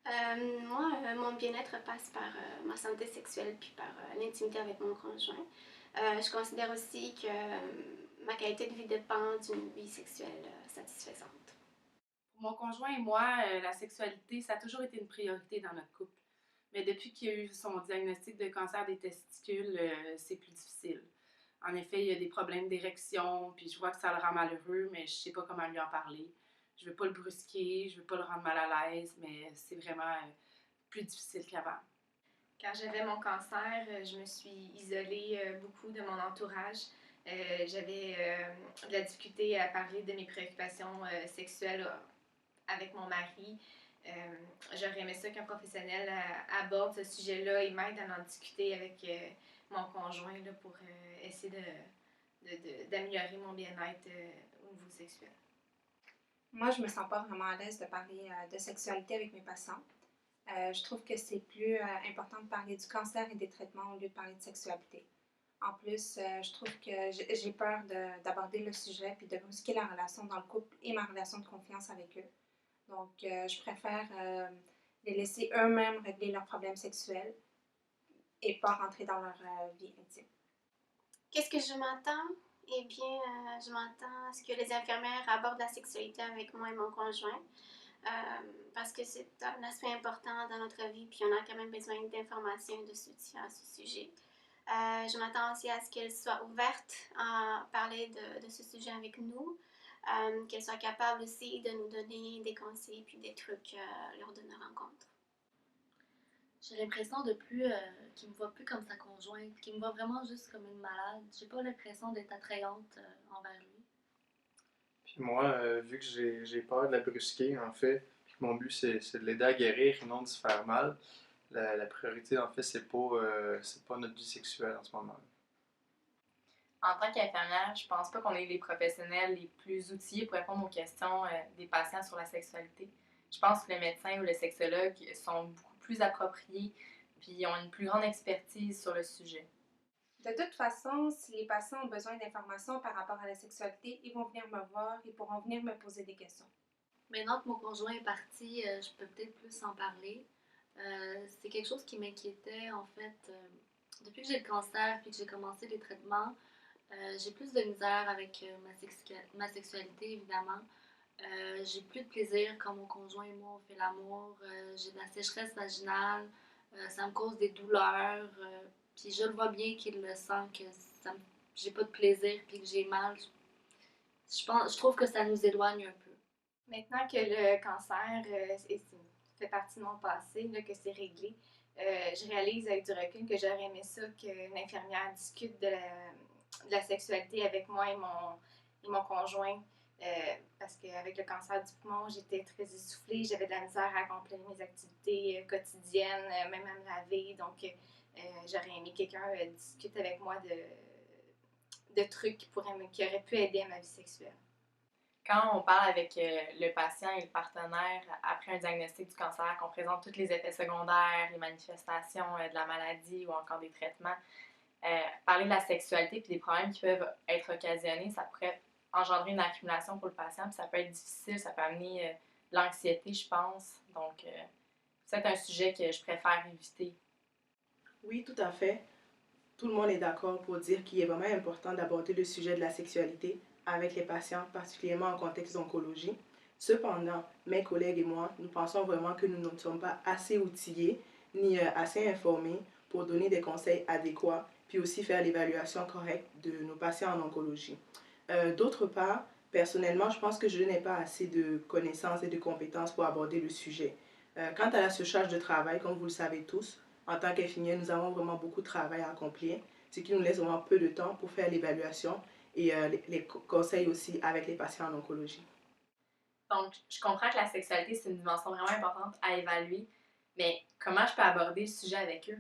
Mon bien-être passe par ma santé sexuelle puis par l'intimité avec mon conjoint. Je considère aussi que ma qualité de vie dépend d'une vie sexuelle satisfaisante. Pour mon conjoint et moi, la sexualité, ça a toujours été une priorité dans notre couple. Mais depuis qu'il a eu son diagnostic de cancer des testicules, c'est plus difficile. En effet, il y a des problèmes d'érection, puis je vois que ça le rend malheureux, mais je sais pas comment lui en parler. Je veux pas le brusquer, je veux pas le rendre mal à l'aise, mais c'est vraiment plus difficile qu'avant. Quand j'avais mon cancer, je me suis isolée beaucoup de mon entourage. J'avais de la difficulté à parler de mes préoccupations sexuelles avec mon mari. Euh, J'aurais aimé ça qu'un professionnel aborde ce sujet-là et m'aide à en discuter avec mon conjoint là, pour essayer d'améliorer mon bien-être au niveau sexuel. Moi, je me sens pas vraiment à l'aise de parler de sexualité avec mes patients. Je trouve que c'est plus important de parler du cancer et des traitements au lieu de parler de sexualité. En plus, je trouve que j'ai peur d'aborder le sujet puis de brusquer la relation dans le couple et ma relation de confiance avec eux. Donc, je préfère les laisser eux-mêmes régler leurs problèmes sexuels et pas rentrer dans leur vie intime. Qu'est-ce que je m'attends? Eh bien, je m'attends à ce que les infirmières abordent la sexualité avec moi et mon conjoint. Parce que c'est un aspect important dans notre vie, puis on a quand même besoin d'informations et de soutien à ce sujet. Je m'attends aussi à ce qu'elle soit ouverte à parler de ce sujet avec nous, qu'elle soit capable aussi de nous donner des conseils puis des trucs lors de nos rencontres. J'ai l'impression de plus qu'il me voit plus comme sa conjointe, qu'il me voit vraiment juste comme une malade. J'ai pas l'impression d'être attrayante envers lui. Puis moi, vu que j'ai peur de la brusquer, en fait, puis que mon but c'est de l'aider à guérir et non de se faire mal, la priorité, en fait, c'est pas notre vie sexuelle en ce moment. En tant qu'infirmière, je pense pas qu'on est les professionnels les plus outillés pour répondre aux questions des patients sur la sexualité. Je pense que le médecin ou le sexologue sont beaucoup plus appropriés puis ont une plus grande expertise sur le sujet. De toute façon, si les patients ont besoin d'informations par rapport à la sexualité, ils vont venir me voir et pourront venir me poser des questions. Maintenant que mon conjoint est parti, je peux peut-être plus en parler. C'est quelque chose qui m'inquiétait en fait. Depuis que j'ai le cancer puis que j'ai commencé les traitements, j'ai plus de misère avec ma sexualité évidemment. J'ai plus de plaisir quand mon conjoint et moi on fait l'amour. J'ai de la sécheresse vaginale. Ça me cause des douleurs. Puis je le vois bien qu'il le sent que j'ai pas de plaisir puis que j'ai mal. Je trouve que ça nous éloigne un peu. Maintenant que le cancer fait partie de mon passé, là, que c'est réglé, je réalise avec du recul que j'aurais aimé ça qu'une infirmière discute de la sexualité avec moi et mon conjoint. Parce qu'avec le cancer du poumon, j'étais très essoufflée, j'avais de la misère à accomplir mes activités quotidiennes, même à me laver. Donc, j'aurais aimé que quelqu'un discute avec moi de trucs qui auraient pu aider à ma vie sexuelle. Quand on parle avec le patient et le partenaire après un diagnostic du cancer, qu'on présente tous les effets secondaires, les manifestations de la maladie ou encore des traitements, parler de la sexualité et des problèmes qui peuvent être occasionnés, ça pourrait engendrer une accumulation pour le patient, puis ça peut être difficile, ça peut amener de l'anxiété, je pense. Donc, c'est un sujet que je préfère éviter. Oui, tout à fait. Tout le monde est d'accord pour dire qu'il est vraiment important d'aborder le sujet de la sexualité avec les patients, particulièrement en contexte d'oncologie. Cependant, mes collègues et moi, nous pensons vraiment que nous ne sommes pas assez outillés ni assez informés pour donner des conseils adéquats, puis aussi faire l'évaluation correcte de nos patients en oncologie. D'autre part, personnellement, je pense que je n'ai pas assez de connaissances et de compétences pour aborder le sujet. Quant à la surcharge de travail, comme vous le savez tous, en tant qu'infirmière, nous avons vraiment beaucoup de travail à accomplir, ce qui nous laisse vraiment peu de temps pour faire l'évaluation et les conseils aussi avec les patients en oncologie. Donc, je comprends que la sexualité, c'est une dimension vraiment importante à évaluer, mais comment je peux aborder le sujet avec eux?